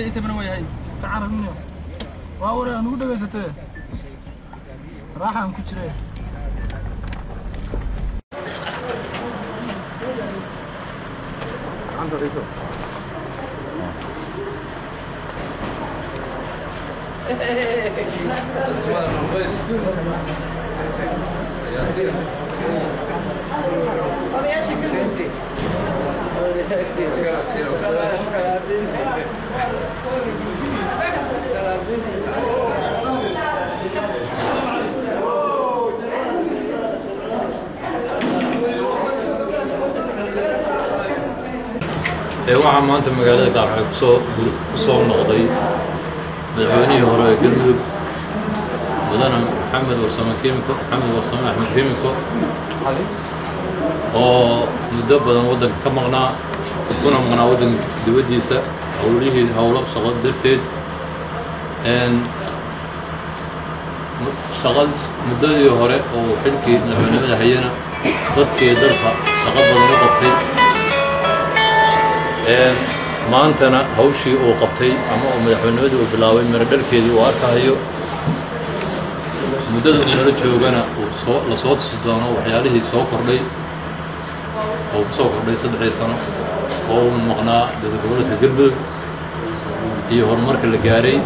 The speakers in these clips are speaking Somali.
انت من وين هاي؟ كعرب منو؟ واوري انا قد بيستي راح ام كجري عند رئيسه waxaa maanta magaalada Gaalkacyo ku soo noqday madaxweynihii hore ee Galmudug mudane Maxamed Warsame Axmed Kiimiko oo muddo badan waddanka ka maqnaa kuna maqnaa waddanka dibaddiisa howlo shaqo darteed muddadii hore oo xilkii madaxweynimada hayana dadkii dalka shaqo badan u qabtay maantana hawshii uu qabtay ama madaxweynimadu uu bilaabay maradhalkeedii uu arkayo muddada uu nala joogana la soo tusi doono waxyaalihii soo kordhay oo ku soo kordhay 3 sano oo uu maqnaa dowladda Galmudug iyo horumarka la gaaray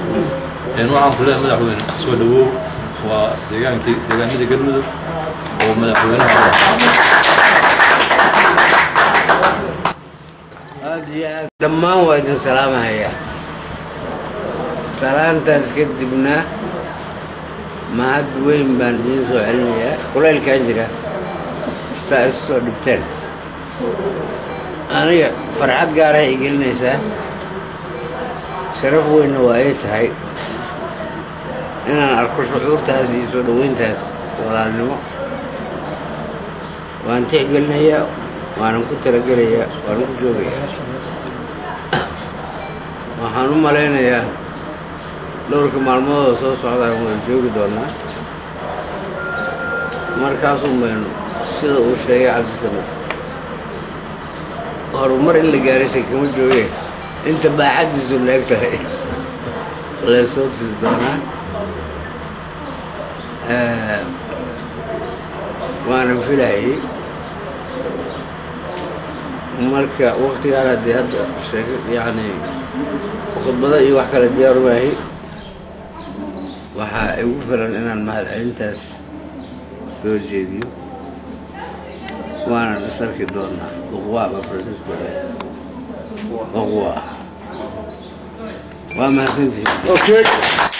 waxaan ku leeyahay madaxweyne soo dhawow waa deegaanada Galmudug oo madaxweynaha dhammaan waa idin salaamaya salaantaas kadibna mahad weyn baan idin soo celinayaa kulaylkaan jira saa isu soo dhibteen aniga farxad gaar ah ay gelinaysaa sharaf weynna waa ay tahay inaan arko shucuurtaas iyo soo dhaweyntaas walaalnimo waan tixgelinayaa waanan ku talagelayaa waanan ku joogayaa waxaan u malaynayaa dhowrka maalmoodoo soo socdaan waan joogi doonaa markaasuu maynu sida uu sheegay Cabdisamed horumar in la gaaray kama joogeen inta baaxadiisu leeg tahay la soo tusi doonaa waanan filayay marka waqtigaan haddii hadda yani khudbada iyo wax kale diyaar u yahay waxaa igu filan inaan mahadcelintaas soo jeediyo waanan is arki doonaa uqwaa baa Francisco uqwaa waa mahadsantihiin